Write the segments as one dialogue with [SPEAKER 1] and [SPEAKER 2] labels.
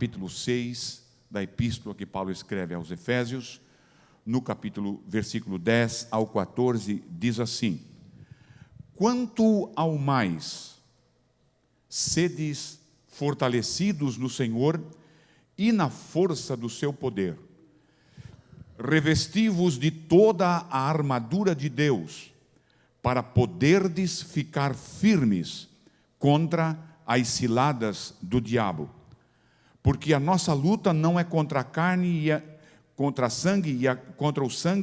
[SPEAKER 1] capítulo 6 da epístola que Paulo escreve aos Efésios, no versículo 10 ao 14, diz assim: quanto ao mais, sedes fortalecidos no Senhor e na força do seu poder. Revesti-vos de toda a armadura de Deus, para poderdes ficar firmes contra as ciladas do diabo. Porque a nossa luta não é contra a carne contra o sangue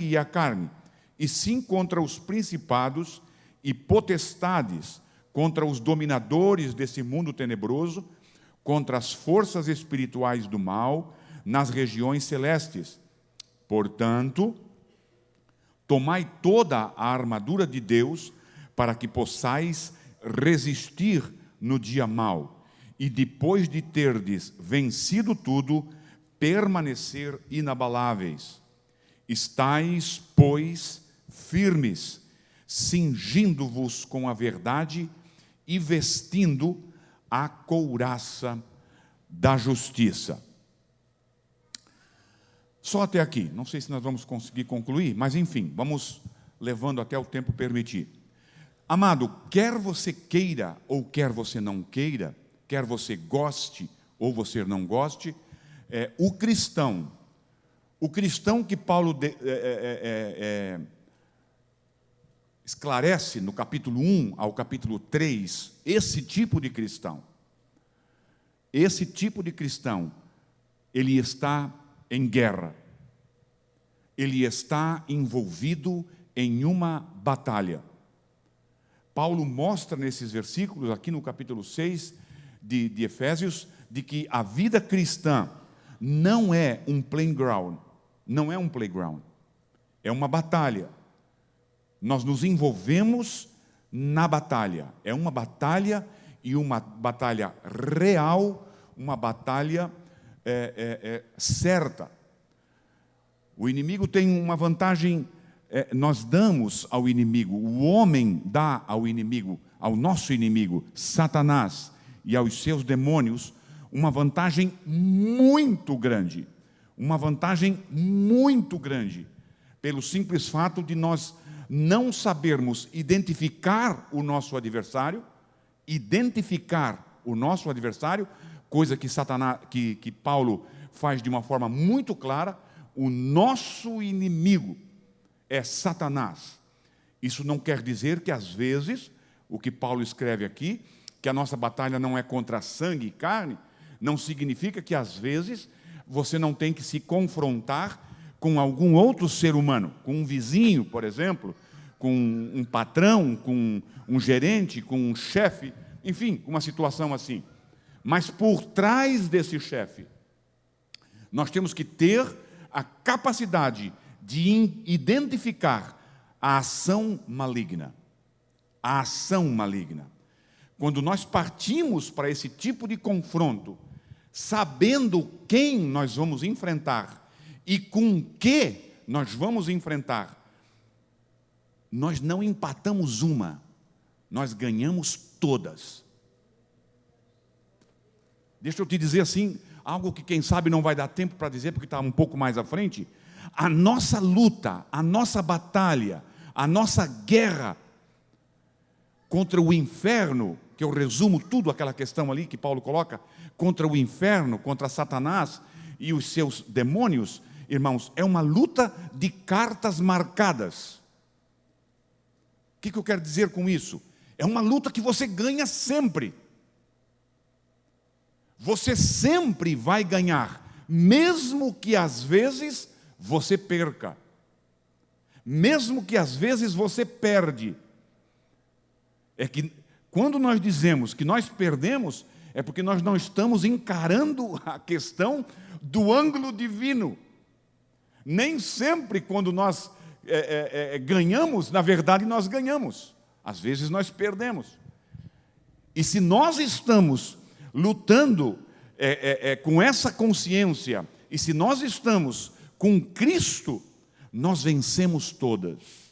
[SPEAKER 1] e a carne, e sim contra os principados e potestades, contra os dominadores desse mundo tenebroso, contra as forças espirituais do mal nas regiões celestes. Portanto, tomai toda a armadura de Deus, para que possais resistir no dia mau, e depois de terdes vencido tudo, permanecer inabaláveis. Estais, pois, firmes, cingindo-vos com a verdade e vestindo a couraça da justiça. Só até aqui, não sei se nós vamos conseguir concluir, mas enfim, vamos levando até o tempo permitir. Amado, quer você queira ou quer você não queira, quer você goste ou você não goste, o cristão que Paulo esclarece no capítulo 1 ao capítulo 3, esse tipo de cristão, ele está em guerra, ele está envolvido em uma batalha. Paulo mostra nesses versículos, aqui no capítulo 6 de Efésios, de que a vida cristã não é um playground, é uma batalha. Nós nos envolvemos na batalha, é uma batalha e uma batalha real, uma batalha certa. O inimigo tem uma vantagem, nós damos ao inimigo, o homem dá ao inimigo, ao nosso inimigo, Satanás, e aos seus demônios, uma vantagem muito grande, pelo simples fato de nós não sabermos identificar o nosso adversário, coisa que que Paulo faz de uma forma muito clara. O nosso inimigo é Satanás. Isso não quer dizer que às vezes, o que Paulo escreve aqui, que a nossa batalha não é contra sangue e carne, não significa que às vezes você não tem que se confrontar com algum outro ser humano, com um vizinho, por exemplo, com um patrão, com um gerente, com um chefe, enfim, uma situação assim. Mas por trás desse chefe, nós temos que ter a capacidade de identificar a ação maligna. Quando nós partimos para esse tipo de confronto, sabendo quem nós vamos enfrentar e com que nós vamos enfrentar, nós não empatamos uma, nós ganhamos todas. Deixa eu te dizer assim, algo que quem sabe não vai dar tempo para dizer, porque está um pouco mais à frente. A nossa luta, a nossa batalha, a nossa guerra contra o inferno, que eu resumo tudo aquela questão ali que Paulo coloca, contra o inferno, contra Satanás e os seus demônios, irmãos, é uma luta de cartas marcadas. O que eu quero dizer com isso? É uma luta que você ganha sempre. Você sempre vai ganhar, mesmo que às vezes você perca. Mesmo que às vezes você perde. É que quando nós dizemos que nós perdemos, é porque nós não estamos encarando a questão do ângulo divino. Nem sempre quando nós ganhamos, na verdade nós ganhamos. Às vezes nós perdemos. E se nós estamos lutando com essa consciência, e se nós estamos com Cristo, nós vencemos todas.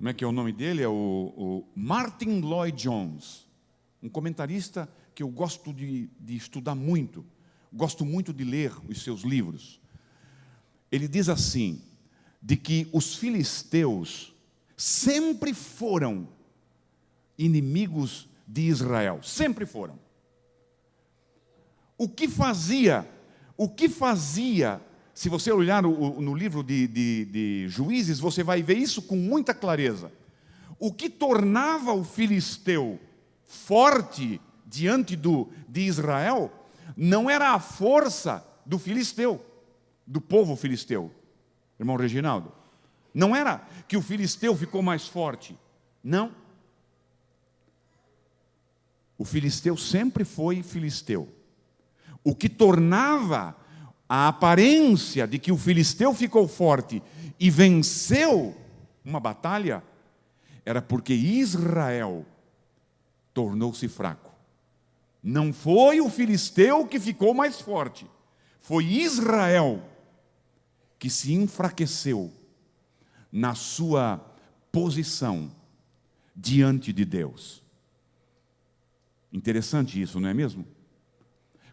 [SPEAKER 1] como é que é o nome dele? É o Martin Lloyd-Jones, um comentarista que eu gosto de estudar muito, gosto muito de ler os seus livros. Ele diz assim, de que os filisteus sempre foram inimigos de Israel, sempre foram. O que fazia, se você olhar no livro de Juízes, você vai ver isso com muita clareza. O que tornava o filisteu forte diante de Israel, não era a força do filisteu, do povo filisteu, irmão Reginaldo. Não era que o filisteu ficou mais forte, não. O filisteu sempre foi filisteu. O que tornava a aparência de que o filisteu ficou forte e venceu uma batalha, era porque Israel tornou-se fraco. Não foi o filisteu que ficou mais forte, foi Israel que se enfraqueceu na sua posição diante de Deus. Interessante isso, não é mesmo?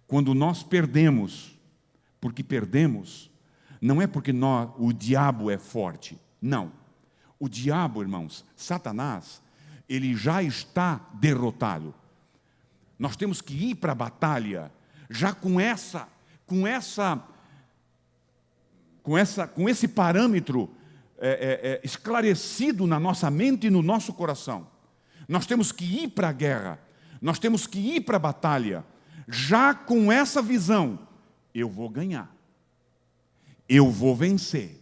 [SPEAKER 1] Quando nós perdemos, porque perdemos, não é porque o diabo é forte, não. O diabo, irmãos, Satanás, ele já está derrotado. Nós temos que ir para a batalha já com esse parâmetro esclarecido na nossa mente e no nosso coração. Nós temos que ir para a guerra, nós temos que ir para a batalha, já com essa visão: eu vou ganhar, eu vou vencer.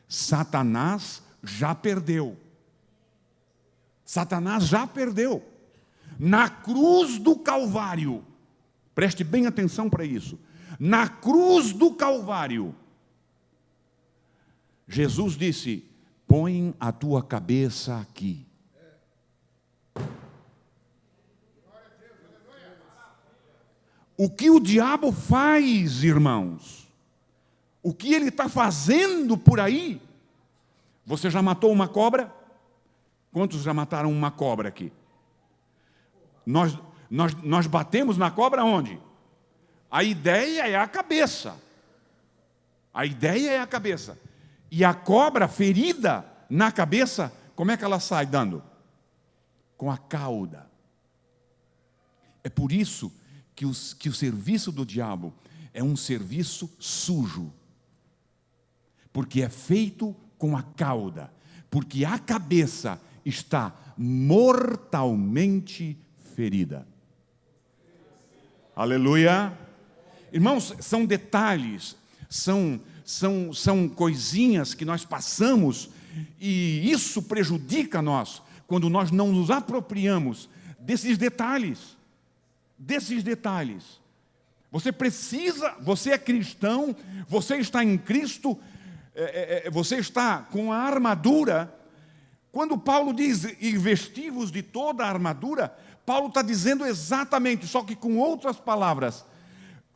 [SPEAKER 1] Satanás já perdeu. Satanás já perdeu. Na cruz do Calvário, preste bem atenção para isso. Na cruz do Calvário, Jesus disse: põe a tua cabeça aqui. O que o diabo faz, irmãos? O que ele está fazendo por aí? Você já matou uma cobra? Quantos já mataram uma cobra aqui? Nós batemos na cobra onde? A ideia é a cabeça. A ideia é a cabeça. E a cobra ferida na cabeça, como é que ela sai dando? Com a cauda. É por isso que o serviço do diabo é um serviço sujo. Porque é feito com a cauda. Porque a cabeça está mortalmente ferida. Aleluia! Irmãos, são detalhes, são coisinhas que nós passamos e isso prejudica nós quando nós não nos apropriamos desses detalhes. Você é cristão, você está em Cristo, você está com a armadura. Quando Paulo diz, e vestivos de toda a armadura, Paulo está dizendo exatamente, só que com outras palavras: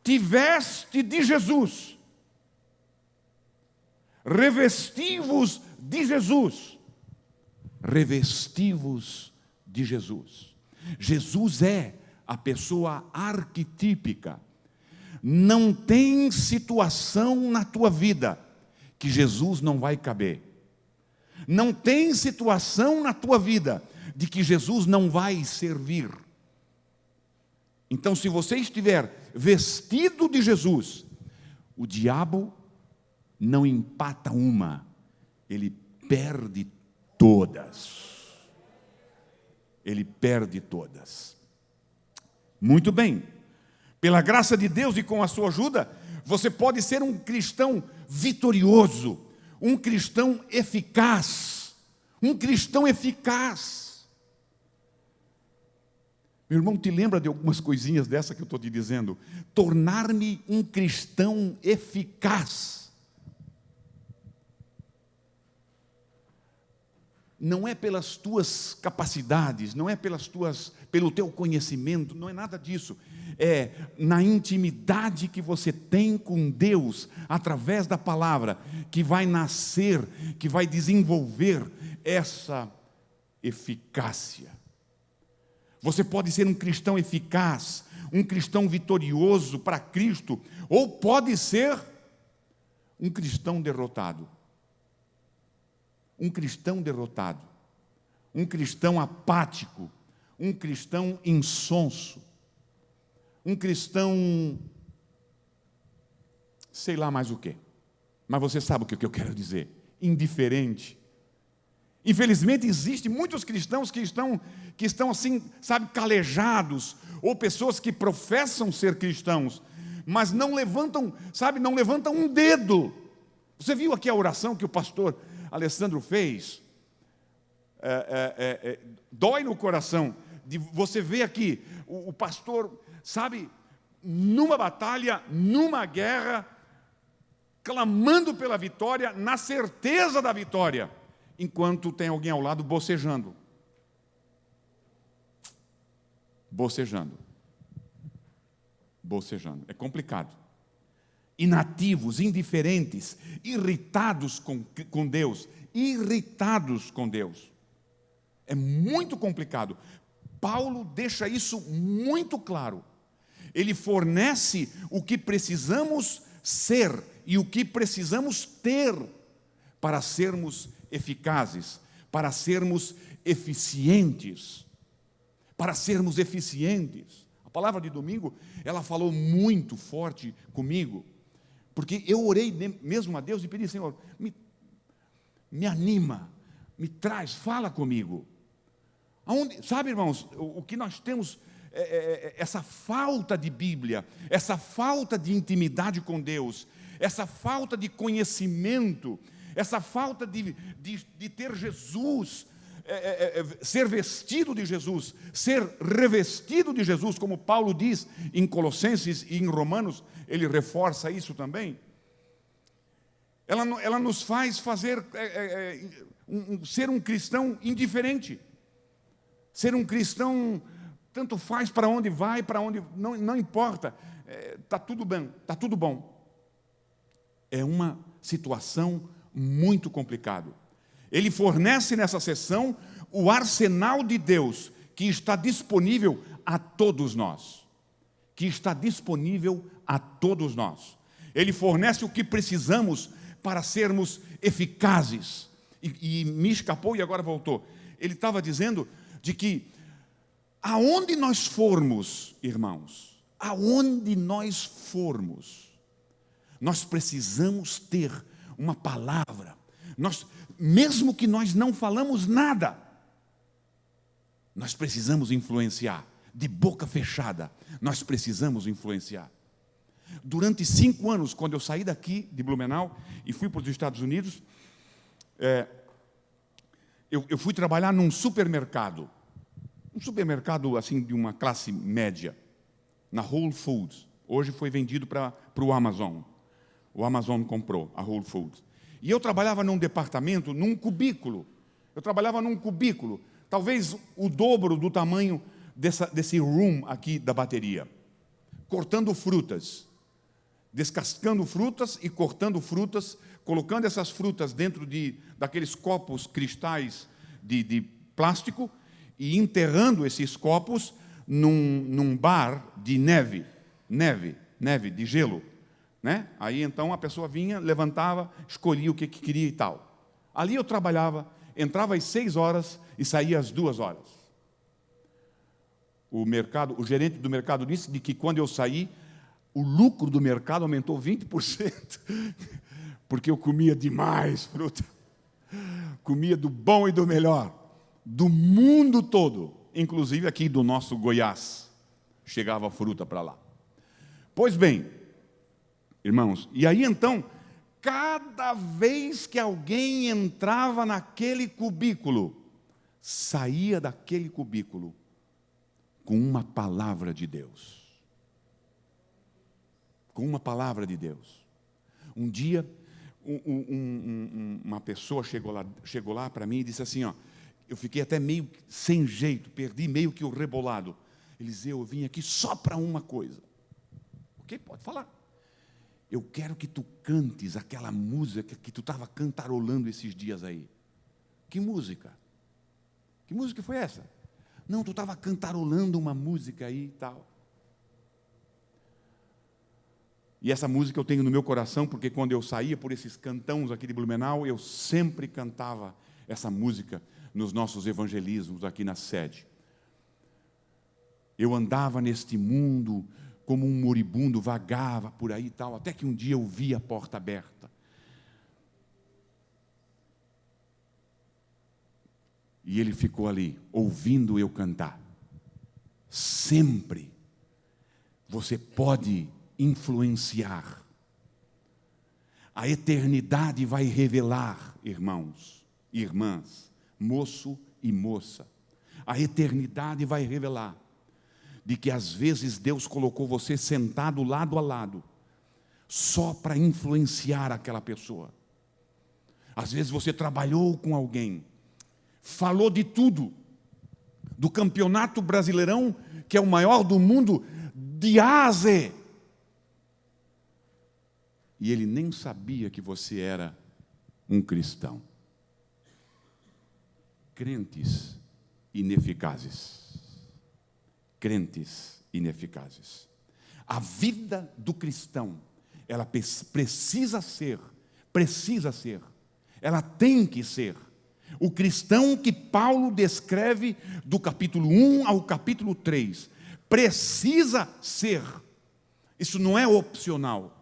[SPEAKER 1] te veste de Jesus, revestivos de Jesus, revestivos de Jesus. Jesus é a pessoa arquetípica. Não tem situação na tua vida que Jesus não vai caber. Não tem situação na tua vida de que Jesus não vai servir. Então, se você estiver vestido de Jesus, o diabo não empata uma, ele perde todas. Ele perde todas. Muito bem. Pela graça de Deus e com a sua ajuda, você pode ser um cristão vitorioso, um cristão eficaz, um cristão eficaz. Meu irmão, te lembra de algumas coisinhas dessa que eu estou te dizendo? Tornar-me um cristão eficaz. Não é pelas tuas capacidades, não é pelo teu conhecimento, não é nada disso. É na intimidade que você tem com Deus, através da palavra, que vai nascer, que vai desenvolver eficácia. Você pode ser um cristão eficaz, um cristão vitorioso para Cristo, ou pode ser um cristão derrotado. Um cristão derrotado, um cristão apático, um cristão insonso, um cristão, sei lá mais o quê, mas você sabe o que eu quero dizer, indiferente. Infelizmente, existem muitos cristãos que estão assim, sabe, calejados, ou pessoas que professam ser cristãos, mas não levantam, sabe, não levantam um dedo. Você viu aqui a oração que o pastor Alessandro fez? Dói no coração de você ver aqui o pastor, sabe, numa batalha, numa guerra, clamando pela vitória, na certeza da vitória, enquanto tem alguém ao lado bocejando. Bocejando. É complicado. Inativos, indiferentes, irritados com Deus. Irritados com Deus. É muito complicado. Paulo deixa isso muito claro. Ele fornece o que precisamos ser e o que precisamos ter para sermos eficazes, para sermos eficientes. Para sermos eficientes. A palavra de domingo, ela falou muito forte comigo, porque eu orei mesmo a Deus e pedi: Senhor, me anima, me traz, fala comigo. Sabe, irmãos, o que nós temos, essa falta de Bíblia, essa falta de intimidade com Deus, essa falta de conhecimento, essa falta de ter Jesus, ser vestido de Jesus, ser revestido de Jesus, como Paulo diz em Colossenses e em Romanos, ele reforça isso também. Ela nos faz ser um cristão indiferente, ser um cristão, tanto faz para onde vai, para onde, não importa, está tudo bem, está tudo bom. É uma situação muito complicada. Ele fornece nessa sessão o arsenal de Deus que está disponível a todos nós. Ele fornece o que precisamos para sermos eficazes. E me escapou e agora voltou. Ele estava dizendo de que aonde nós formos, irmãos, aonde nós formos, nós precisamos ter uma palavra. Mesmo que nós não falamos nada, nós precisamos influenciar. De boca fechada, nós precisamos influenciar. Durante 5 anos, quando eu saí daqui de Blumenau e fui para os Estados Unidos, eu fui trabalhar num supermercado. Um supermercado assim de uma classe média, na Whole Foods. Hoje foi vendido para o Amazon. O Amazon comprou a Whole Foods. E eu trabalhava num departamento, num cubículo. Talvez o dobro do tamanho desse room aqui da bateria. Cortando frutas, descascando frutas e cortando frutas, colocando essas frutas dentro daqueles copos cristais de plástico e enterrando esses copos num bar de neve, de gelo. Né? Aí então a pessoa vinha, levantava, escolhia o que queria e tal. Ali eu trabalhava, entrava às 6 horas e saía às 2 horas. O gerente do mercado disse que quando eu saí, o lucro do mercado aumentou 20%, porque eu comia demais fruta, comia do bom e do melhor, do mundo todo, inclusive aqui do nosso Goiás, chegava fruta para lá. Pois bem, irmãos, e aí então, cada vez que alguém entrava naquele cubículo, saía daquele cubículo com uma palavra de Deus. Com uma palavra de Deus. Um dia, uma pessoa chegou lá para mim e disse assim, eu fiquei até meio sem jeito, perdi meio que o rebolado. Eliseu, eu vim aqui só para uma coisa. Ok, pode falar. Eu quero que tu cantes aquela música que tu estava cantarolando esses dias aí. Que música? Que música foi essa? Não, tu estava cantarolando uma música aí e tal. E essa música eu tenho no meu coração, porque quando eu saía por esses cantões aqui de Blumenau, eu sempre cantava essa música nos nossos evangelismos aqui na sede. Eu andava neste mundo como um moribundo, vagava por aí e tal, até que um dia eu vi a porta aberta. E ele ficou ali, ouvindo eu cantar. Sempre você pode influenciar. A eternidade vai revelar, irmãos, irmãs, moço e moça. A eternidade vai revelar de que às vezes Deus colocou você sentado lado a lado, só para influenciar aquela pessoa. Às vezes você trabalhou com alguém, falou de tudo, do campeonato brasileirão, que é o maior do mundo, de A a Z. E ele nem sabia que você era um cristão. Crentes ineficazes. Crentes ineficazes. A vida do cristão, ela precisa ser, ela tem que ser. O cristão que Paulo descreve do capítulo 1 ao capítulo 3, precisa ser. Isso não é opcional.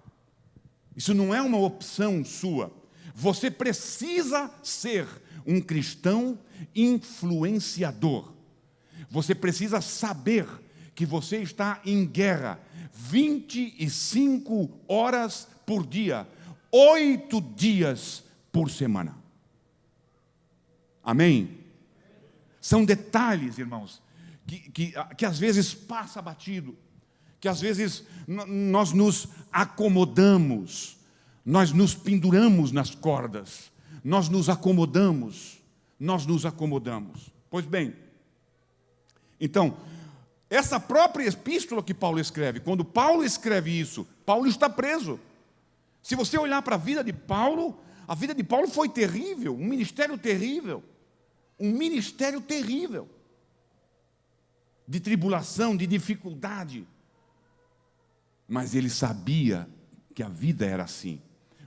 [SPEAKER 1] Isso não é uma opção sua. Você precisa ser um cristão influenciador. Você precisa saber que você está em guerra 25 horas por dia, 8 dias por semana. Amém? São detalhes, irmãos, que às vezes passa batido, que às vezes nós nos acomodamos, nós nos penduramos nas cordas, nós nos acomodamos. Pois bem, então, essa própria epístola que Paulo escreve, quando Paulo escreve isso, Paulo está preso. Se você olhar para a vida de Paulo foi terrível, um ministério terrível, de tribulação, de dificuldade. Mas ele sabia que a vida era assim,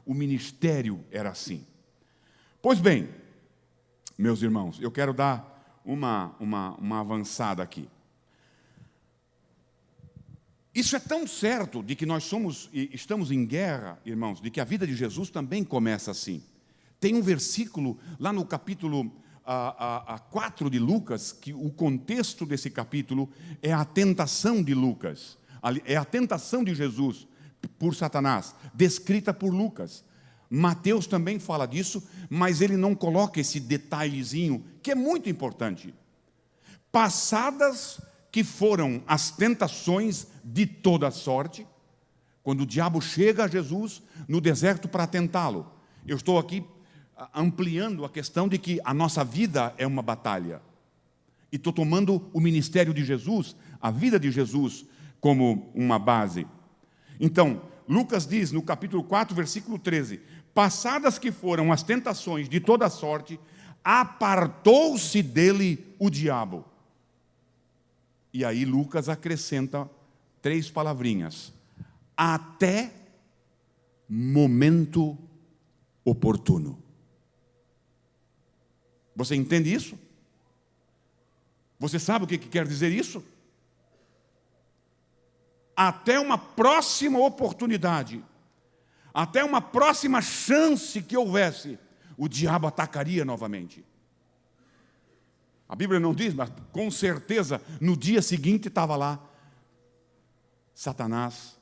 [SPEAKER 1] o ministério era assim. Pois bem, meus irmãos, eu quero dar uma avançada aqui. Isso é tão certo de que nós estamos em guerra, irmãos, de que a vida de Jesus também começa assim. Tem um versículo lá no capítulo 4 de Lucas, que o contexto desse capítulo é a tentação de Lucas, é a tentação de Jesus por Satanás, descrita por Lucas. Mateus também fala disso, mas ele não coloca esse detalhezinho, que é muito importante. Passadas que foram as tentações de toda sorte, quando o diabo chega a Jesus no deserto para tentá-lo. Eu estou aqui ampliando a questão de que a nossa vida é uma batalha. E estou tomando o ministério de Jesus, a vida de Jesus, como uma base. Então, Lucas diz no capítulo 4, versículo 13: passadas que foram as tentações de toda sorte, apartou-se dele o diabo. E aí Lucas acrescenta 3 palavrinhas: até momento oportuno. Você entende isso? Você sabe o que quer dizer isso? Até uma próxima oportunidade, até uma próxima chance que houvesse, o diabo atacaria novamente. A Bíblia não diz, mas com certeza no dia seguinte estava lá Satanás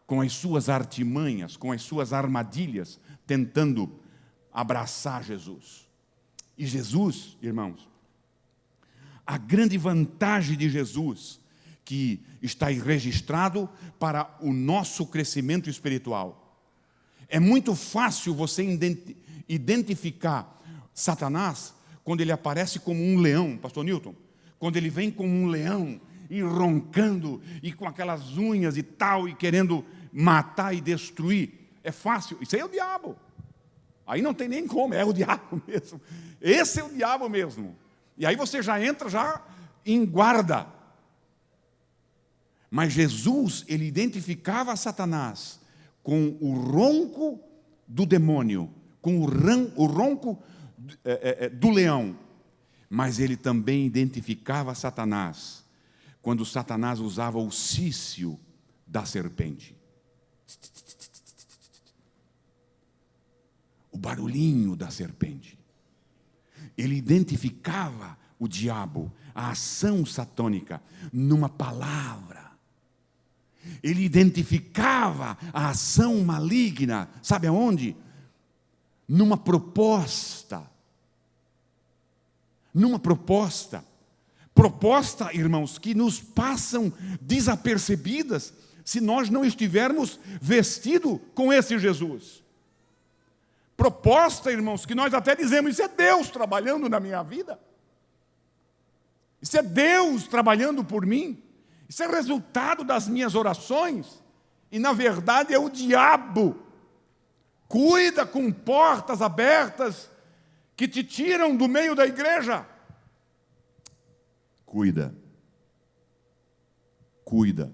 [SPEAKER 1] com as suas artimanhas, com as suas armadilhas, tentando abraçar Jesus. E Jesus, irmãos, a grande vantagem de Jesus, que está aí registrado para o nosso crescimento espiritual. É muito fácil você identificar Satanás quando ele aparece como um leão, pastor Newton, quando ele vem como um leão, e roncando, e com aquelas unhas e tal, e querendo matar e destruir. É fácil, isso aí é o diabo. Aí não tem nem como, é o diabo mesmo. Esse é o diabo mesmo. E aí você já entra já em guarda. Mas Jesus, ele identificava Satanás com o ronco do demônio, com o ronco do leão. Mas ele também identificava Satanás quando Satanás usava o cício da serpente. O barulhinho da serpente. Ele identificava o diabo, a ação satânica, numa palavra. Ele identificava a ação maligna, sabe aonde? Numa proposta. Numa proposta. Proposta, irmãos, que nos passam desapercebidas se nós não estivermos vestidos com esse Jesus. Proposta, irmãos, que nós até dizemos, isso é Deus trabalhando na minha vida. Isso é Deus trabalhando por mim. Isso é resultado das minhas orações. E, na verdade, é o diabo. Cuida com portas abertas que te tiram do meio da igreja. Cuida. Cuida.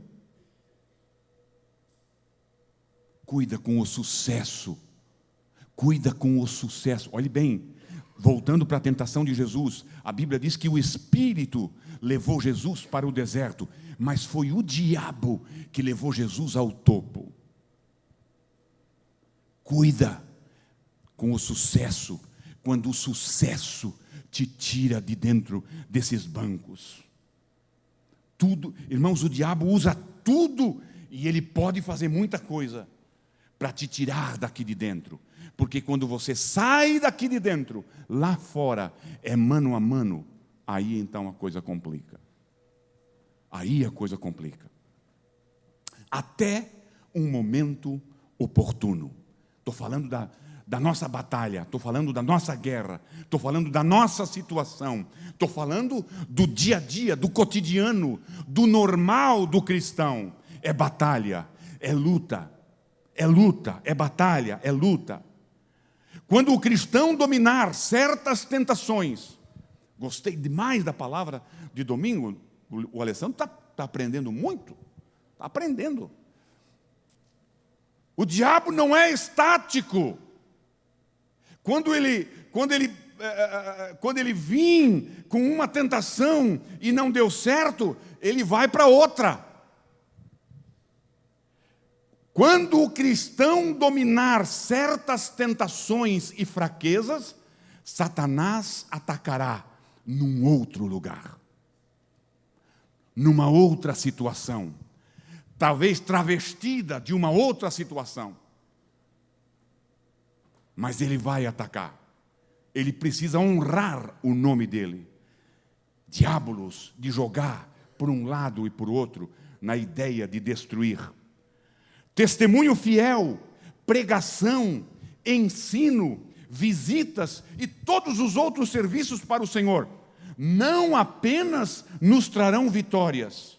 [SPEAKER 1] Cuida com o sucesso. Cuida com o sucesso. Olhe bem, voltando para a tentação de Jesus, a Bíblia diz que o Espírito levou Jesus para o deserto, mas foi o diabo que levou Jesus ao topo. Cuida com o sucesso, quando o sucesso te tira de dentro desses bancos. Tudo, irmãos, o diabo usa tudo e ele pode fazer muita coisa para te tirar daqui de dentro. Porque quando você sai daqui de dentro, lá fora é mano a mano, aí então a coisa complica. Aí a coisa complica. Até um momento oportuno. Estou falando da nossa batalha, estou falando da nossa guerra, estou falando da nossa situação, estou falando do dia a dia, do cotidiano, do normal do cristão. É batalha, é luta, é batalha, é luta. Quando o cristão dominar certas tentações, gostei demais da palavra de domingo, o Alessandro está aprendendo muito, está aprendendo. O diabo não é estático. Quando ele vir com uma tentação e não deu certo, ele vai para outra. Quando o cristão dominar certas tentações e fraquezas, Satanás atacará num outro lugar, numa outra situação, talvez travestida de uma outra situação. Mas ele vai atacar. Ele precisa honrar o nome dele. Diabolos de jogar por um lado e por outro, na ideia de destruir. Testemunho fiel, pregação, ensino, visitas e todos os outros serviços para o Senhor, não apenas nos trarão vitórias,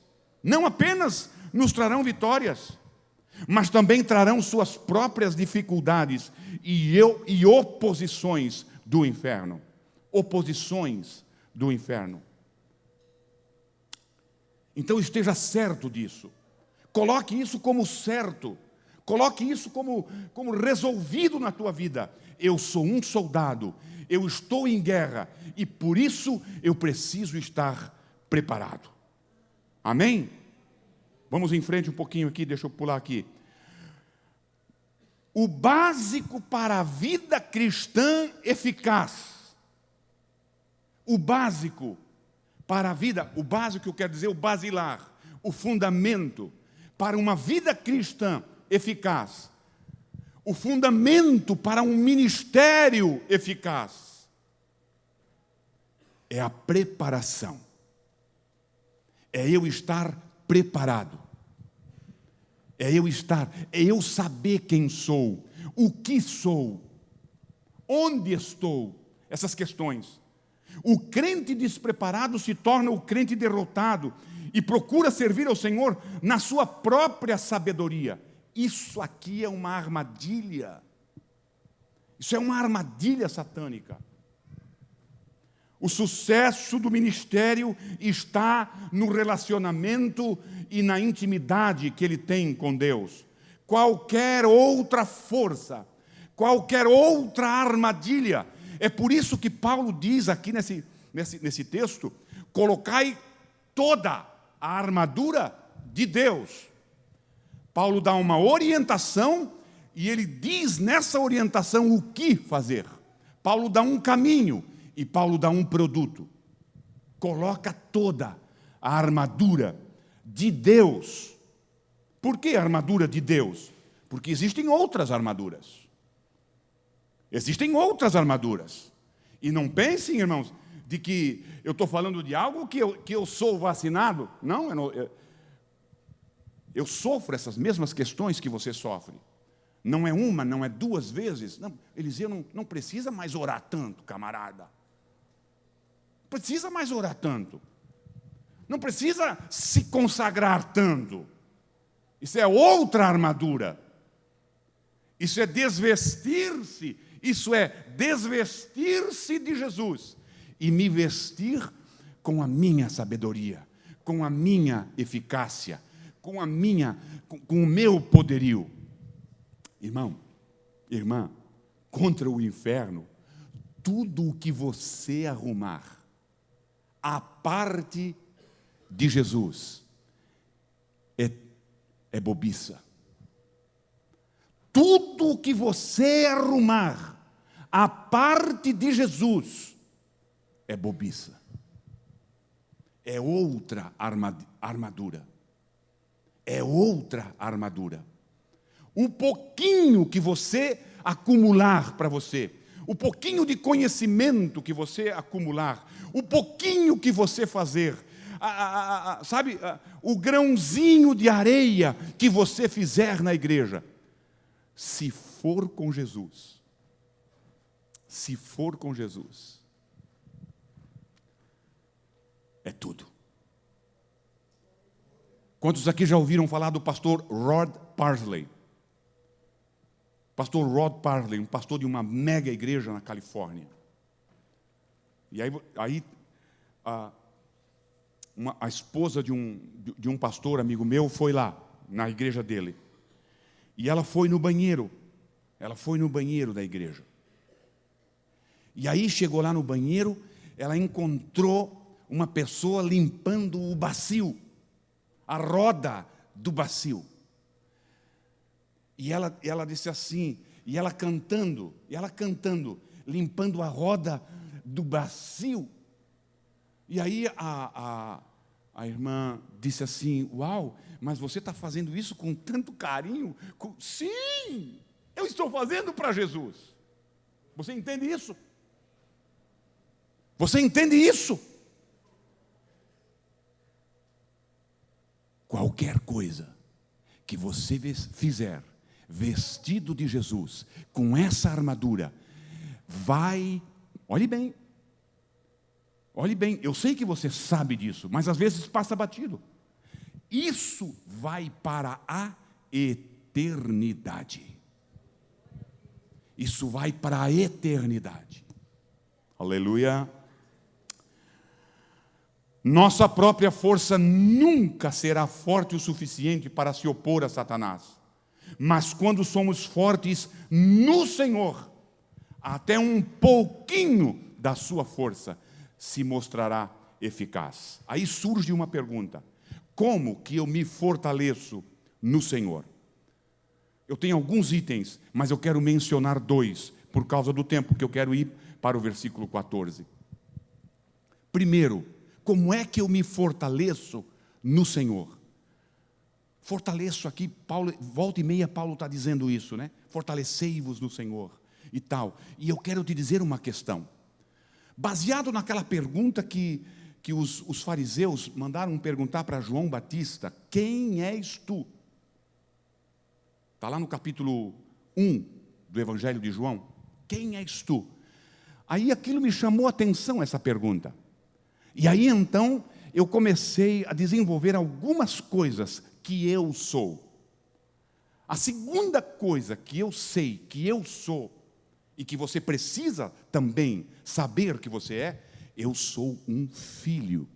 [SPEAKER 1] mas também trarão suas próprias dificuldades e oposições do inferno. Oposições do inferno. Então esteja certo disso. Coloque isso como certo. Coloque isso como resolvido na tua vida. Eu sou um soldado, eu estou em guerra e por isso eu preciso estar preparado. Amém? Vamos em frente um pouquinho aqui, deixa eu pular aqui. O básico para a vida cristã eficaz. O básico para a vida, o básico eu quero dizer o basilar, o fundamento para uma vida cristã eficaz. O fundamento para um ministério eficaz é a preparação. É eu estar preparado. É eu saber quem sou, o que sou, onde estou, essas questões. O crente despreparado se torna o crente derrotado e procura servir ao Senhor na sua própria sabedoria. Isso aqui é uma armadilha. Isso é uma armadilha satânica. O sucesso do ministério está no relacionamento e na intimidade que ele tem com Deus. Qualquer outra força, qualquer outra armadilha. É por isso que Paulo diz aqui nesse texto: colocai toda a armadura de Deus. Paulo dá uma orientação e ele diz nessa orientação o que fazer. Paulo dá um caminho e Paulo dá um produto. Coloca toda a armadura de Deus. Por que a armadura de Deus? Porque existem outras armaduras. Existem outras armaduras. E não pensem, irmãos, de que eu estou falando de algo que eu sou vacinado. Não, eu sofro essas mesmas questões que você sofre. Não é uma, não é duas vezes. Não, Eliseu não precisa mais orar tanto, camarada. Não precisa mais orar tanto. Não precisa se consagrar tanto. Isso é outra armadura. Isso é desvestir-se. Isso é desvestir-se de Jesus e me vestir com a minha sabedoria, com a minha eficácia, com o meu poderio. Irmão, irmã, contra o inferno, tudo o que você arrumar, a parte de Jesus, é bobiça. Tudo o que você arrumar, a parte de Jesus, é bobiça. É outra armadura. É outra armadura. Um pouquinho que você acumular para você, o pouquinho de conhecimento que você acumular, o pouquinho que você fazer, o grãozinho de areia que você fizer na igreja, se for com Jesus, é tudo. Quantos aqui já ouviram falar do pastor Rod Parsley? Pastor Rod Parsley, um pastor de uma mega igreja na Califórnia. E aí a esposa de um pastor amigo meu foi lá, na igreja dele. E ela foi no banheiro. Ela foi no banheiro da igreja. E aí chegou lá no banheiro, ela encontrou uma pessoa limpando o bacio, a roda do bacio. E ela disse assim, e ela cantando, limpando a roda do bacio. E aí a irmã disse assim: uau, mas você está fazendo isso com tanto carinho? Sim, eu estou fazendo para Jesus. Você entende isso? Você entende isso? Qualquer coisa que você fizer vestido de Jesus, com essa armadura, olhe bem, eu sei que você sabe disso, mas às vezes passa batido. Isso vai para a eternidade. Isso vai para a eternidade. Aleluia. Nossa própria força nunca será forte o suficiente para se opor a Satanás. Mas quando somos fortes no Senhor, até um pouquinho da sua força se mostrará eficaz. Aí surge uma pergunta: como que eu me fortaleço no Senhor? Eu tenho alguns itens, mas eu quero mencionar 2, por causa do tempo, que eu quero ir para o versículo 14. Primeiro, como é que eu me fortaleço no Senhor? Fortaleço aqui, Paulo, volta e meia Paulo está dizendo isso, né? Fortalecei-vos no Senhor e tal. E eu quero te dizer uma questão. Baseado naquela pergunta que os fariseus mandaram perguntar para João Batista: quem és tu? Está lá no capítulo 1 do Evangelho de João. Quem és tu? Aí aquilo me chamou a atenção, essa pergunta. E aí então eu comecei a desenvolver algumas coisas que eu sou. A segunda coisa que eu sei que eu sou, e que você precisa também saber que você é, eu sou um filho.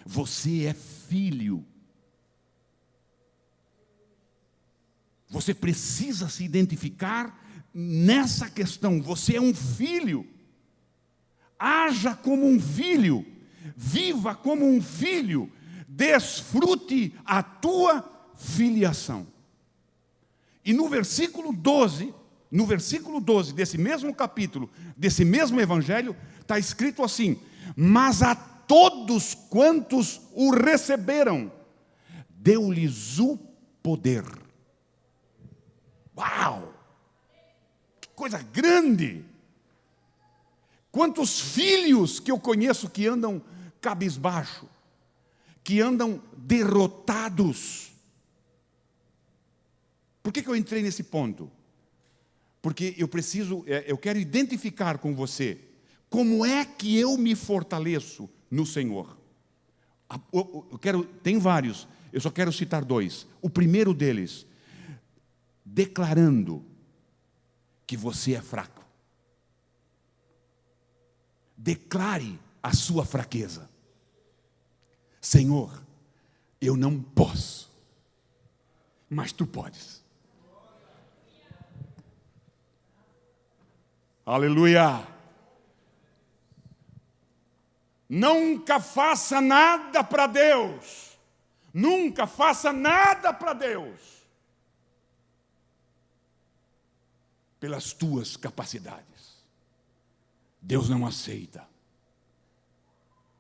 [SPEAKER 1] Você é filho. Você precisa se identificar nessa questão. Você é um filho. Haja como um filho. Viva como um filho. Desfrute a tua filiação. E no versículo 12 desse mesmo capítulo, desse mesmo evangelho, está escrito assim: mas a todos quantos o receberam, deu-lhes o poder. Uau! Que coisa grande! Quantos filhos que eu conheço que andam cabisbaixo, que andam derrotados. Por que eu entrei nesse ponto? Porque eu quero identificar com você como é que eu me fortaleço no Senhor. Tem vários, eu só quero citar dois. O primeiro deles, declarando que você é fraco. Declare a sua fraqueza. Senhor, eu não posso, mas tu podes. Aleluia! Nunca faça nada para Deus. Nunca faça nada para Deus pelas tuas capacidades. Deus não aceita.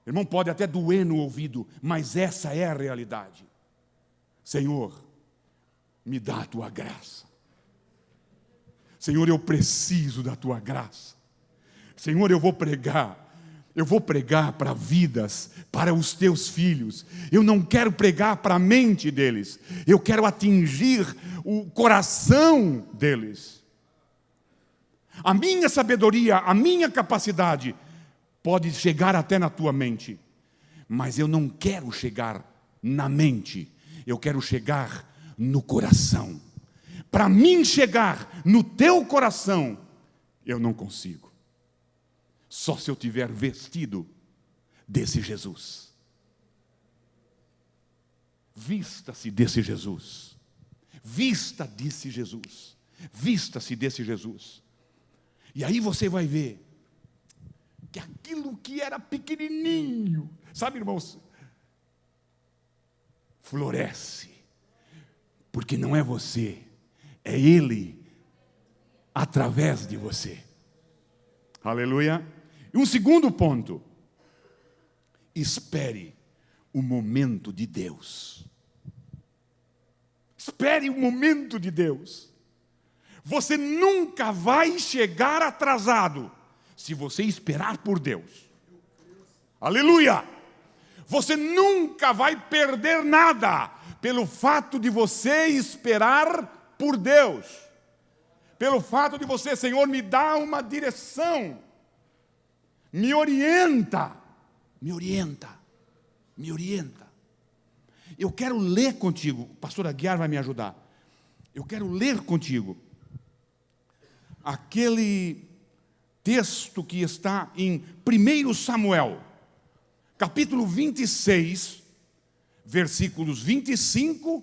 [SPEAKER 1] Irmão, pode até doer no ouvido, mas essa é a realidade. Senhor, me dá a tua graça. Senhor, eu preciso da tua graça. Senhor, eu vou pregar para vidas, para os teus filhos. Eu não quero pregar para a mente deles. Eu quero atingir o coração deles. A minha sabedoria, a minha capacidade pode chegar até na tua mente, mas eu não quero chegar na mente. Eu quero chegar no coração. Para mim chegar no teu coração, eu não consigo. Só se eu tiver vestido desse Jesus. Vista-se desse Jesus. Vista desse Jesus. Vista-se desse Jesus. E aí você vai ver que aquilo que era pequenininho, sabe, irmãos, floresce. Porque não é você, é Ele através de você. Aleluia. E um segundo ponto: espere o momento de Deus. Espere o momento de Deus. Você nunca vai chegar atrasado se você esperar por Deus. Aleluia! Você nunca vai perder nada pelo fato de você esperar por Deus. Pelo fato de você, Senhor, me dá uma direção. Me orienta. Me orienta. Me orienta. Eu quero ler contigo. O pastor Aguiar vai me ajudar. Eu quero ler contigo aquele texto que está em 1 Samuel, capítulo 26, versículos 25,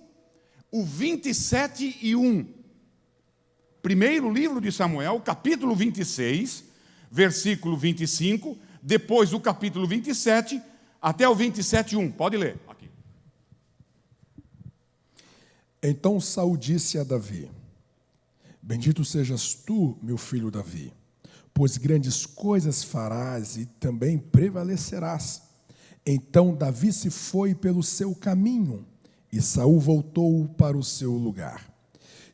[SPEAKER 1] o 27 e 1. Primeiro livro de Samuel, capítulo 26, versículo 25, depois do capítulo 27, até o 27, 1. Pode ler. Aqui.
[SPEAKER 2] Então Saul disse a Davi: bendito sejas tu, meu filho Davi, pois grandes coisas farás e também prevalecerás. Então Davi se foi pelo seu caminho, e Saul voltou para o seu lugar.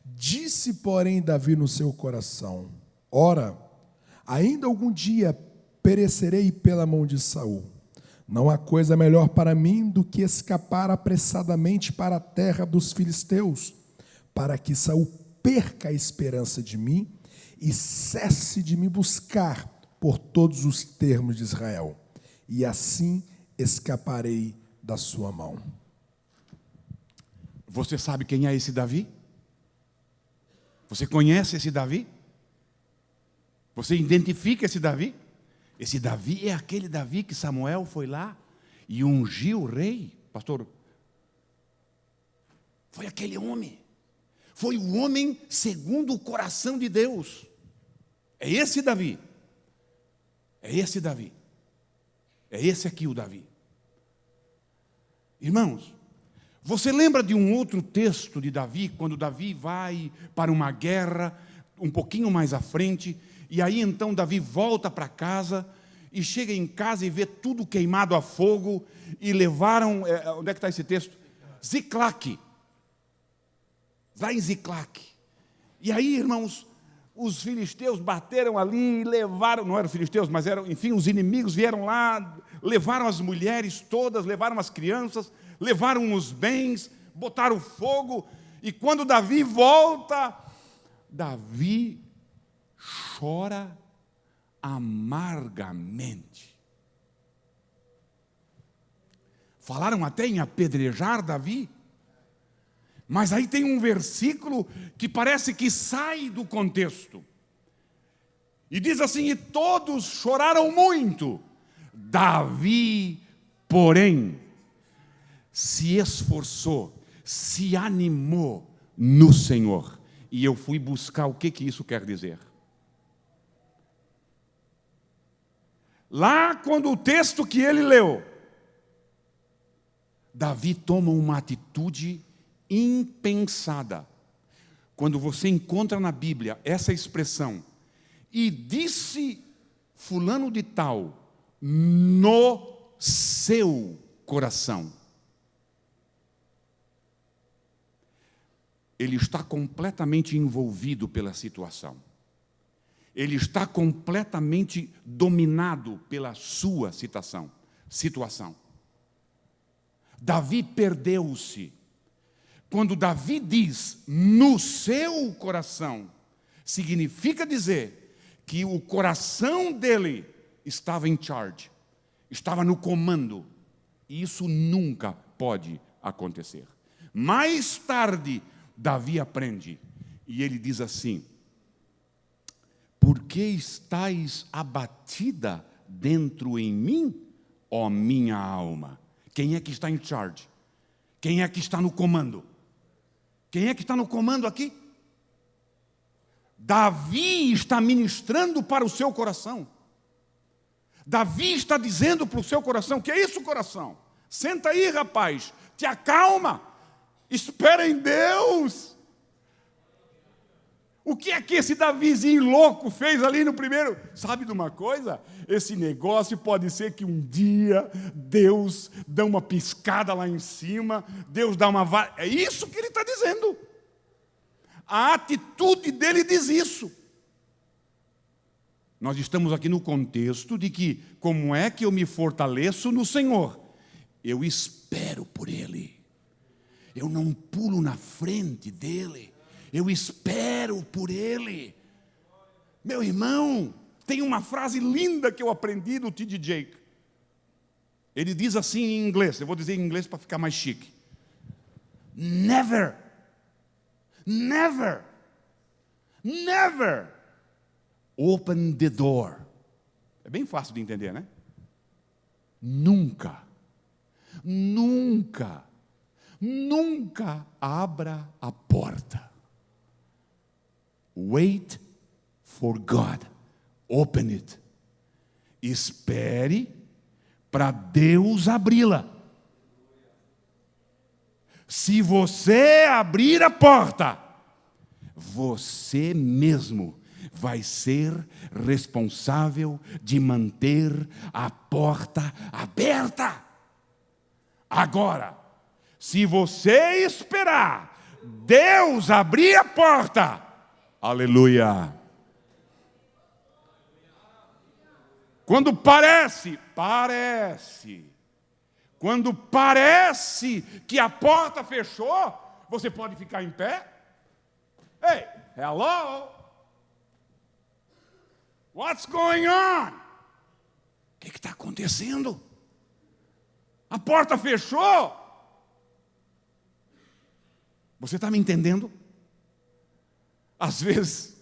[SPEAKER 2] Disse, porém, Davi no seu coração: ora, ainda algum dia perecerei pela mão de Saul. Não há coisa melhor para mim do que escapar apressadamente para a terra dos filisteus, para que Saul perca a esperança de mim e cesse de me buscar por todos os termos de Israel, e assim escaparei da sua mão.
[SPEAKER 1] Você sabe quem é esse Davi? Você conhece esse Davi? Você identifica esse Davi? Esse Davi é aquele Davi que Samuel foi lá e ungiu o rei, pastor. Foi aquele homem. Foi o homem segundo o coração de Deus. É esse Davi. É esse Davi. É esse aqui o Davi. Irmãos, você lembra de um outro texto de Davi, quando Davi vai para uma guerra, um pouquinho mais à frente, e aí então Davi volta para casa, e chega em casa e vê tudo queimado a fogo, e levaram, onde é que está esse texto? Ziclague. Lá em Ziclague. E aí, irmãos, os filisteus bateram ali e levaram, não eram filisteus, mas eram, enfim, os inimigos vieram lá, levaram as mulheres todas, levaram as crianças, levaram os bens, botaram fogo, e quando Davi volta, Davi chora amargamente. Falaram até em apedrejar Davi, mas aí tem um versículo que parece que sai do contexto. E diz assim: e todos choraram muito. Davi, porém, se esforçou, se animou no Senhor. E eu fui buscar o que isso quer dizer. Lá, quando o texto que ele leu, Davi toma uma atitude impensada. Quando você encontra na Bíblia essa expressão, e disse fulano de tal, no seu coração, ele está completamente envolvido pela situação. Ele está completamente dominado pela sua situação. Davi perdeu-se. Quando Davi diz no seu coração, significa dizer que o coração dele estava em charge, estava no comando. E isso nunca pode acontecer. Mais tarde, Davi aprende, e ele diz assim: por que estais abatida dentro em mim, ó minha alma? Quem é que está em charge? Quem é que está no comando? Quem é que está no comando aqui? Davi está ministrando para o seu coração. Davi está dizendo para o seu coração: que é isso, coração? Senta aí, rapaz, te acalma, espera em Deus. O que é que esse Davizinho louco fez ali no primeiro? Sabe de uma coisa? Esse negócio pode ser que um dia Deus dá uma piscada lá em cima, Deus dá uma... É isso que ele está dizendo. A atitude dele diz isso. Nós estamos aqui no contexto de que, como é que eu me fortaleço no Senhor? Eu espero por Ele. Eu não pulo na frente dEle. Eu espero por Ele. Meu irmão, tem uma frase linda que eu aprendi do T.D. Jakes. Ele diz assim em inglês, eu vou dizer em inglês para ficar mais chique. Never, never, never open the door. É bem fácil de entender, né? Nunca, nunca, nunca abra a porta. Wait for God. Open it. Espere para Deus abri-la. Se você abrir a porta, você mesmo vai ser responsável de manter a porta aberta. Agora, se você esperar Deus abrir a porta, aleluia. Quando quando parece que a porta fechou, você pode ficar em pé. Hey, hello? What's going on? O que está acontecendo? A porta fechou. Você está me entendendo? Às vezes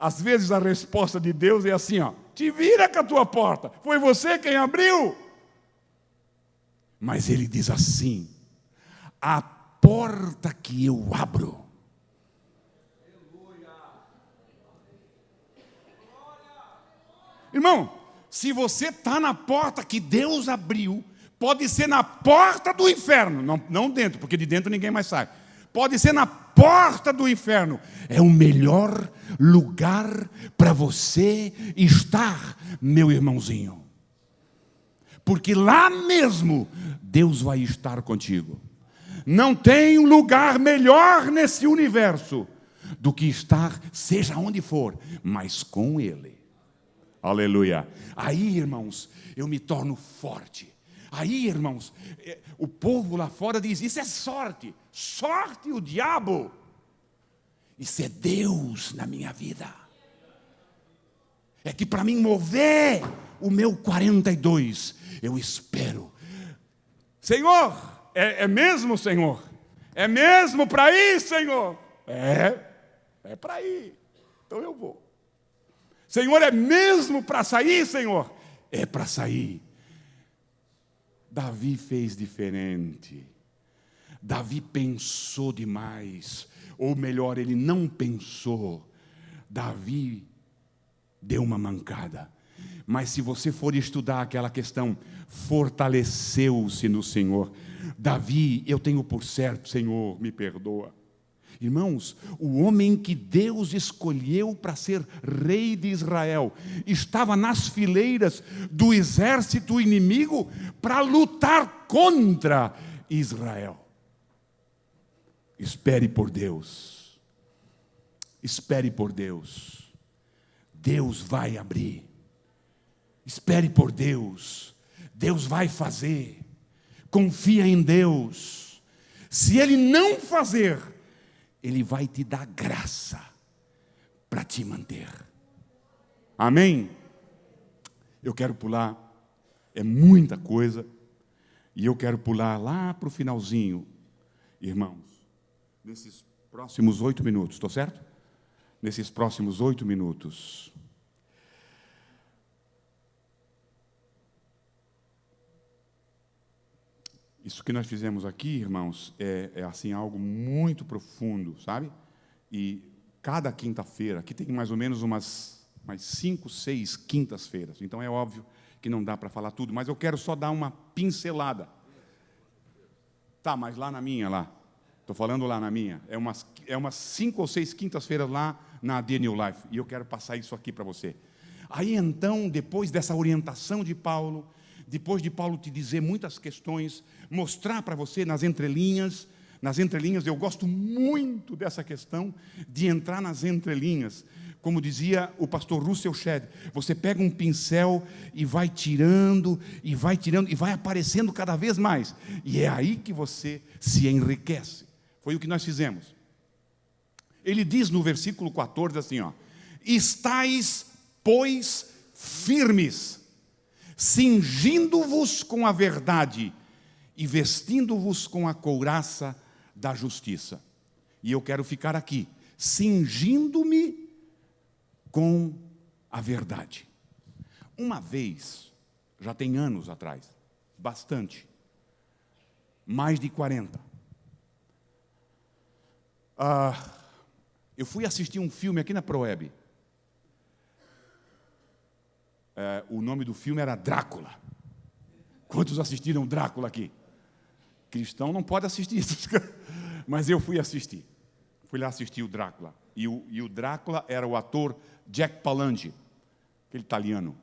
[SPEAKER 1] Às vezes a resposta de Deus é assim, ó: te vira com a tua porta, foi você quem abriu. Mas Ele diz assim: a porta que eu abro. Irmão, se você está na porta que Deus abriu, pode ser na porta do inferno, não dentro, porque de dentro ninguém mais sai. Pode ser na porta do inferno. É o melhor lugar para você estar, meu irmãozinho. Porque lá mesmo Deus vai estar contigo. Não tem um lugar melhor nesse universo do que estar, seja onde for, mas com Ele. Aleluia. Aí, irmãos, eu me torno forte. Aí, irmãos, o povo lá fora diz: isso é sorte. Sorte o diabo. Isso é Deus na minha vida. É que para mim mover o meu 42, eu espero. Senhor, é mesmo, Senhor? É mesmo para ir, Senhor? É para ir. Então eu vou. Senhor, é mesmo para sair, Senhor? É para sair. Davi fez diferente. Davi pensou demais. Ou melhor, ele não pensou. Davi deu uma mancada. Mas se você for estudar aquela questão, fortaleceu-se no Senhor. Davi, eu tenho por certo, Senhor, me perdoa. Irmãos, o homem que Deus escolheu para ser rei de Israel estava nas fileiras do exército inimigo para lutar contra Israel. Espere por Deus. Espere por Deus. Deus vai abrir. Espere por Deus. Deus vai fazer. Confia em Deus. Se Ele não fazer, Ele vai te dar graça para te manter. Amém? Eu quero pular, é muita coisa, e eu quero pular lá para o finalzinho, irmãos, nesses próximos 8 minutos, estou certo? Nesses próximos 8 minutos. Isso que nós fizemos aqui, irmãos, é assim algo muito profundo, sabe? E cada quinta-feira, aqui tem mais ou menos umas 5, 6 quintas-feiras. Então é óbvio que não dá para falar tudo, mas eu quero só dar uma pincelada. Tá, mas lá na minha, lá. Estou falando lá na minha. É umas 5 ou 6 quintas-feiras lá na The New Life. E eu quero passar isso aqui para você. Aí então, depois dessa orientação de Paulo, depois de Paulo te dizer muitas questões, mostrar para você nas entrelinhas, eu gosto muito dessa questão de entrar nas entrelinhas. Como dizia o pastor Russell Shedd, você pega um pincel e vai tirando, e vai aparecendo cada vez mais. E é aí que você se enriquece. Foi o que nós fizemos. Ele diz no versículo 14 assim, ó: estais, pois, firmes, cingindo-vos com a verdade e vestindo-vos com a couraça da justiça. E eu quero ficar aqui, cingindo-me com a verdade. Uma vez, já tem anos atrás, bastante, mais de 40, eu fui assistir um filme aqui na Proeb. O nome do filme era Drácula. Quantos assistiram Drácula aqui? Cristão não pode assistir isso, mas eu fui assistir. Fui lá assistir o Drácula. E o Drácula era o ator Jack Palance, aquele italiano,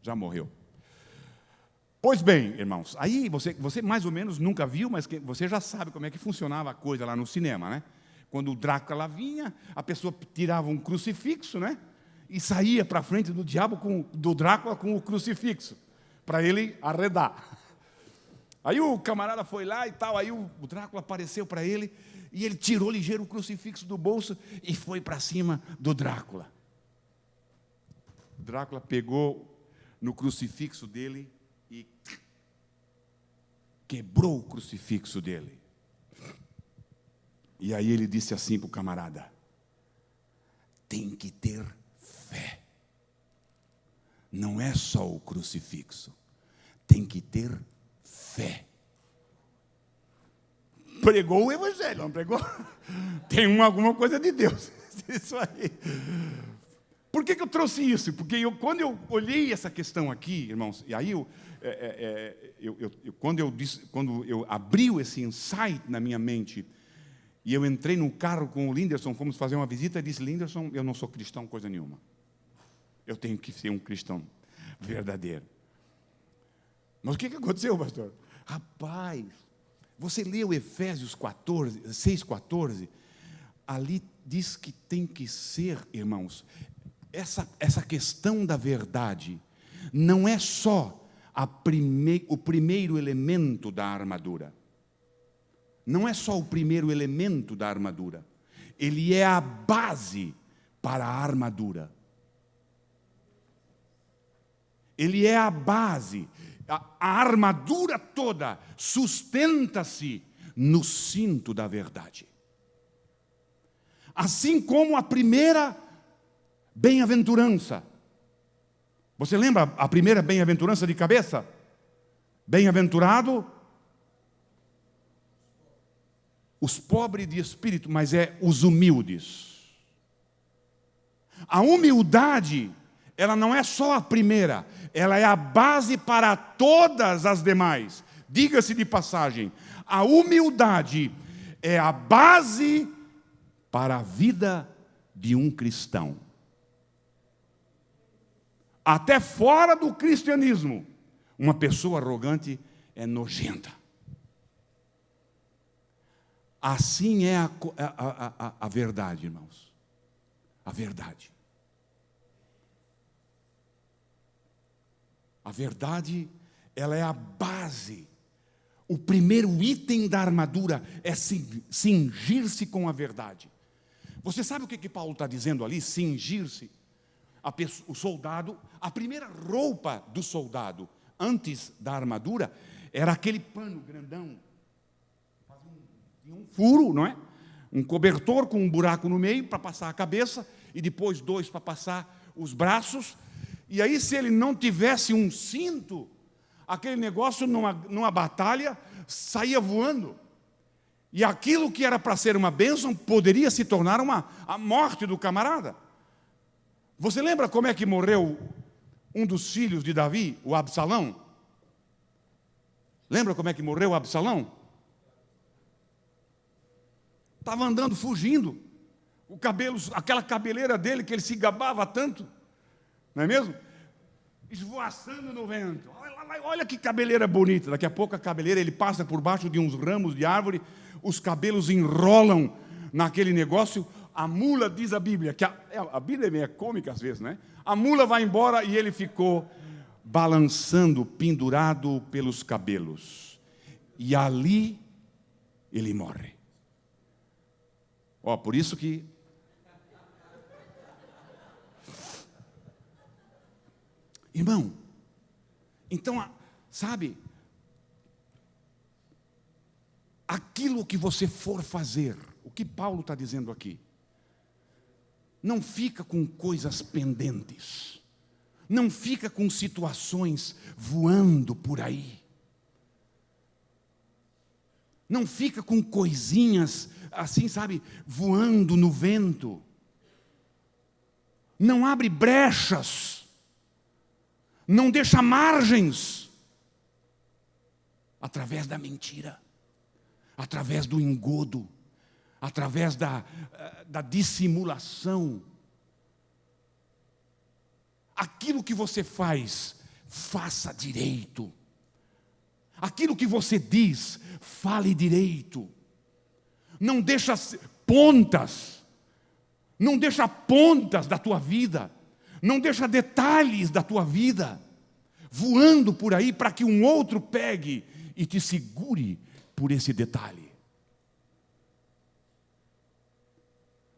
[SPEAKER 1] já morreu. Pois bem, irmãos, aí você mais ou menos nunca viu, mas você já sabe como é que funcionava a coisa lá no cinema, né? Quando o Drácula vinha, a pessoa tirava um crucifixo, né? E saía para frente do do Drácula com o crucifixo, para ele arredar. Aí o camarada foi lá e tal, aí o Drácula apareceu para ele, e ele tirou ligeiro o crucifixo do bolso e foi para cima do Drácula. O Drácula pegou no crucifixo dele e quebrou o crucifixo dele. E aí ele disse assim para o camarada: tem que ter não é só o crucifixo, tem que ter fé. Pregou o evangelho, não pregou? Tem alguma coisa de Deus. Isso aí. Por que eu trouxe isso? Porque quando eu olhei essa questão aqui, irmãos, e aí quando eu abri esse insight na minha mente, e eu entrei no carro com o Linderson, fomos fazer uma visita, e disse: Linderson, eu não sou cristão coisa nenhuma. Eu tenho que ser um cristão verdadeiro. Mas o que aconteceu, pastor? Rapaz, você leu Efésios 6,14? Ali diz que tem que ser, irmãos, essa questão da verdade não é só o primeiro elemento da armadura. Não é só o primeiro elemento da armadura. Ele é a base para a armadura. Ele é a base. A armadura toda sustenta-se no cinto da verdade. Assim como a primeira bem-aventurança. Você lembra a primeira bem-aventurança de cabeça? Bem-aventurado os pobres de espírito, mas é os humildes. A humildade, ela não é só a primeira, ela é a base para todas as demais. Diga-se de passagem, a humildade é a base para a vida de um cristão. Até fora do cristianismo, uma pessoa arrogante é nojenta. Assim é a verdade, irmãos. A verdade. A verdade, ela é a base. O primeiro item da armadura é cingir-se com a verdade. Você sabe o que Paulo está dizendo ali? Cingir-se. O soldado, a primeira roupa do soldado, antes da armadura, era aquele pano grandão. Tinha um furo, não é? Um cobertor com um buraco no meio para passar a cabeça, e depois 2 para passar os braços. E aí, se ele não tivesse um cinto, aquele negócio numa batalha saía voando. E aquilo que era para ser uma bênção poderia se tornar a morte do camarada. Você lembra como é que morreu um dos filhos de Davi, o Absalão? Lembra como é que morreu o Absalão? Estava andando fugindo. Aquela cabeleira dele que ele se gabava tanto, não é mesmo? Esvoaçando no vento. Olha que cabeleira bonita. Daqui a pouco a cabeleira, ele passa por baixo de uns ramos de árvore, os cabelos enrolam naquele negócio. A mula, diz a Bíblia, que a Bíblia é meio cômica às vezes, né? A mula vai embora e ele ficou balançando, pendurado pelos cabelos. E ali ele morre. Por isso que irmão, então, sabe, aquilo que você for fazer, o que Paulo está dizendo aqui, não fica com coisas pendentes, não fica com situações voando por aí, não fica com coisinhas assim, sabe, voando no vento, não abre brechas, não deixa margens, através da mentira, através do engodo, através da dissimulação. Aquilo que você faz, faça direito. Aquilo que você diz, fale direito. Não deixa pontas, não deixa pontas da tua vida, não deixa detalhes da tua vida voando por aí para que um outro pegue e te segure por esse detalhe.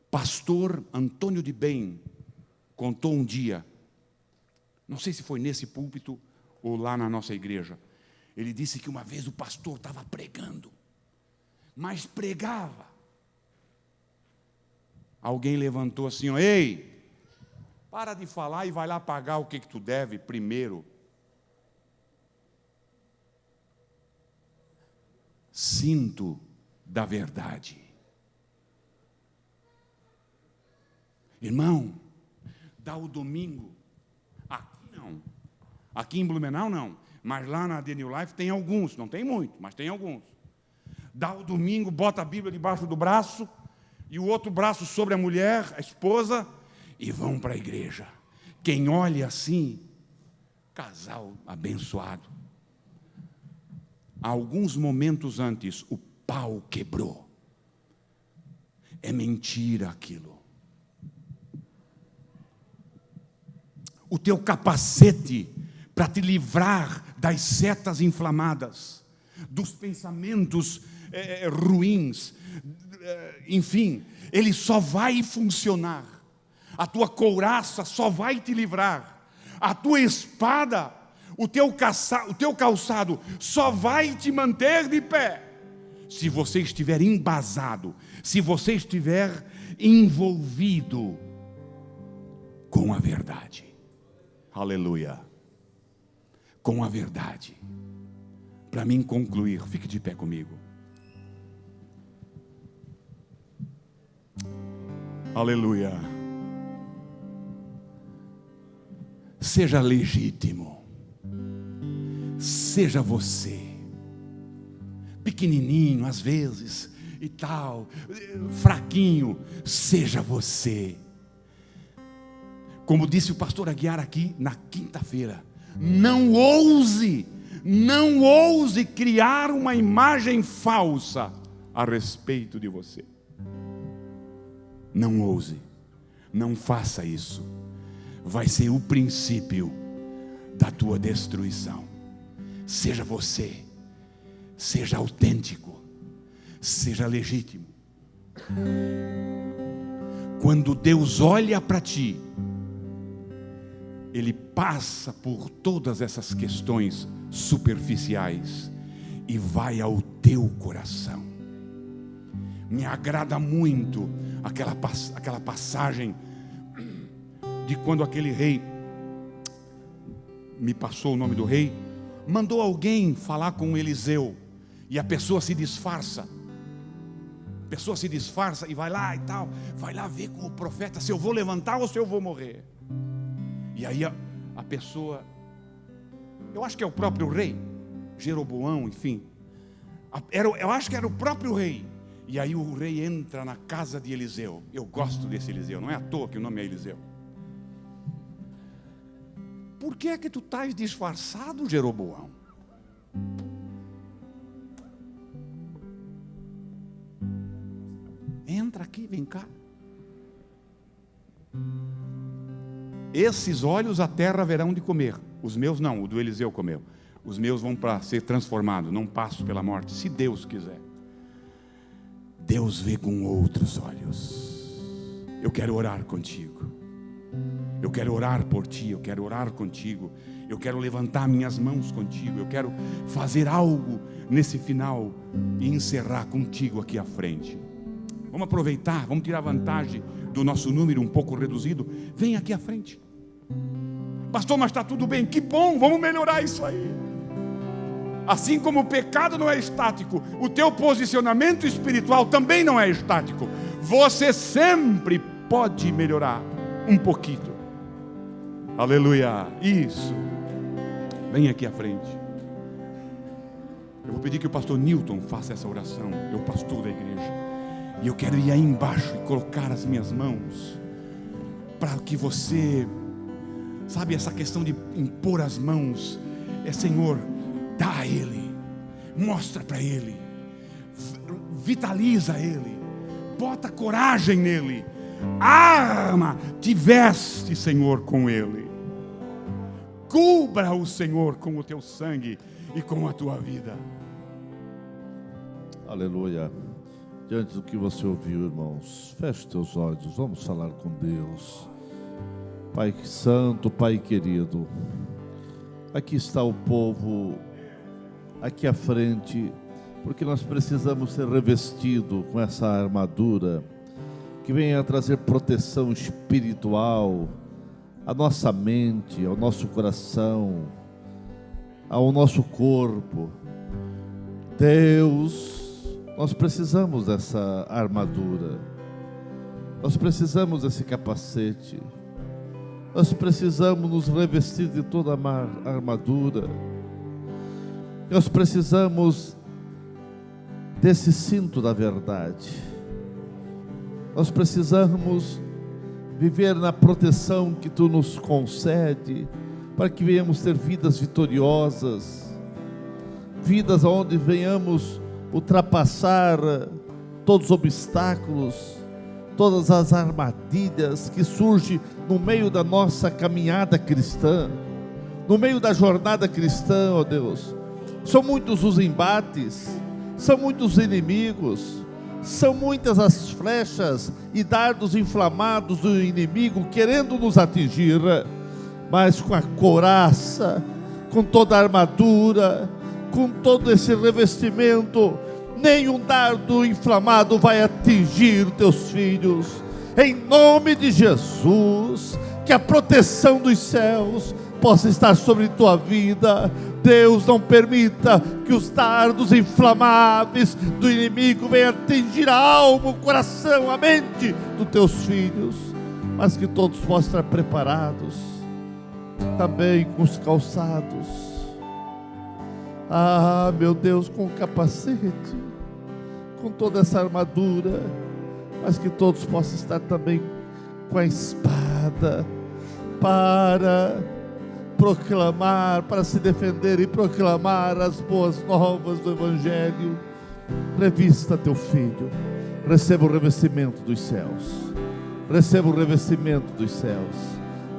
[SPEAKER 1] Pastor Antônio de Bem contou um dia, não sei se foi nesse púlpito ou lá na nossa igreja, ele disse que uma vez o pastor estava pregando, mas pregava. Alguém levantou assim: ei, Para de falar e vai lá pagar o que tu deve primeiro. Cinto da verdade. Irmão, dá o domingo. Aqui não. Aqui em Blumenau não. Mas lá na The New Life tem alguns. Não tem muito, mas tem alguns. Dá o domingo, bota a Bíblia debaixo do braço e o outro braço sobre a mulher, a esposa, e vão para a igreja. Quem olha assim, casal abençoado. Há alguns momentos antes, o pau quebrou. É mentira aquilo. O teu capacete para te livrar das setas inflamadas, dos pensamentos ruins, enfim, ele só vai funcionar. A tua couraça só vai te livrar. A tua espada, o teu calçado só vai te manter de pé se você estiver embasado, se você estiver envolvido com a verdade. Aleluia. Com a verdade. Para mim concluir, fique de pé comigo. Aleluia. Seja legítimo. Seja você. Pequenininho às vezes e tal, fraquinho, seja você. Como disse o pastor Aguiar aqui na quinta-feira, não ouse criar uma imagem falsa a respeito de você. Não ouse, não faça isso. Vai ser o princípio da tua destruição. Seja você, seja autêntico, seja legítimo. Quando Deus olha para ti, Ele passa por todas essas questões superficiais e vai ao teu coração. Me agrada muito aquela passagem de quando aquele rei, me passou o nome do rei, mandou alguém falar com Eliseu, e a pessoa se disfarça. A pessoa se disfarça e vai lá e tal, vai lá ver com o profeta se eu vou levantar ou se eu vou morrer. E aí a pessoa, eu acho que é o próprio rei, Jeroboão, enfim, eu acho que era o próprio rei. E aí o rei entra na casa de Eliseu. Eu gosto desse Eliseu, não é à toa que o nome é Eliseu. Por que é que tu estás disfarçado, Jeroboão? Entra aqui, vem cá. Esses olhos a terra haverão de comer. Os meus não, o do Eliseu comeu. Os meus vão para ser transformados, não passo pela morte, se Deus quiser. Deus vê com outros olhos. Eu quero orar contigo. Eu quero orar por ti, eu quero orar contigo. Eu quero levantar minhas mãos contigo. Eu quero fazer algo nesse final e encerrar contigo aqui à frente. Vamos aproveitar, vamos tirar vantagem do nosso número um pouco reduzido. Vem aqui à frente. Pastor, mas está tudo bem. Que bom, vamos melhorar isso aí. Assim como o pecado não é estático, o teu posicionamento espiritual também não é estático. Você sempre pode melhorar um pouquinho. Aleluia. Isso. Vem aqui à frente. Eu vou pedir que o pastor Newton faça essa oração. É o pastor da igreja. E eu quero ir aí embaixo e colocar as minhas mãos, para que você, sabe, essa questão de impor as mãos, Senhor, dá a Ele, mostra para Ele, vitaliza Ele, bota coragem nele, arma, te veste, Senhor, com Ele, cubra o Senhor com o teu sangue e com a tua vida.
[SPEAKER 3] Aleluia. Diante do que você ouviu, irmãos, feche teus olhos, vamos falar com Deus. Pai santo, Pai querido, aqui está o povo, aqui à frente, porque nós precisamos ser revestidos com essa armadura, que venha trazer proteção espiritual, à nossa mente, ao nosso coração, ao nosso corpo. Deus, nós precisamos dessa armadura, nós precisamos desse capacete, nós precisamos nos revestir de toda a armadura, nós precisamos desse cinto da verdade, nós precisamos viver na proteção que Tu nos concede, para que venhamos ter vidas vitoriosas, vidas onde venhamos ultrapassar todos os obstáculos, todas as armadilhas que surgem no meio da nossa caminhada cristã, no meio da jornada cristã, ó Deus. São muitos os embates, são muitos os inimigos, são muitas as flechas e dardos inflamados do inimigo querendo nos atingir, mas com a couraça, com toda a armadura, com todo esse revestimento, nenhum dardo inflamado vai atingir teus filhos. Em nome de Jesus, que a proteção dos céus possa estar sobre tua vida. Deus, não permita que os dardos inflamáveis do inimigo venham atingir a alma, o coração, a mente dos teus filhos, mas que todos possam estar preparados, também com os calçados, meu Deus, com o capacete, com toda essa armadura, mas que todos possam estar também com a espada, para proclamar, para se defender e proclamar as boas novas do Evangelho. Revista teu filho, receba o revestimento dos céus, receba o revestimento dos céus,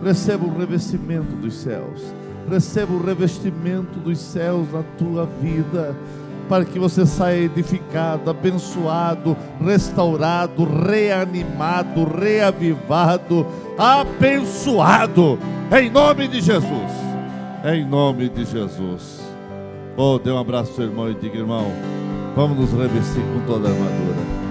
[SPEAKER 3] receba o revestimento dos céus, receba o revestimento dos céus na tua vida, para que você saia edificado, abençoado, restaurado, reanimado, reavivado, abençoado, em nome de Jesus, em nome de Jesus. Dê um abraço ao irmão e diga: irmão, vamos nos revestir com toda a armadura.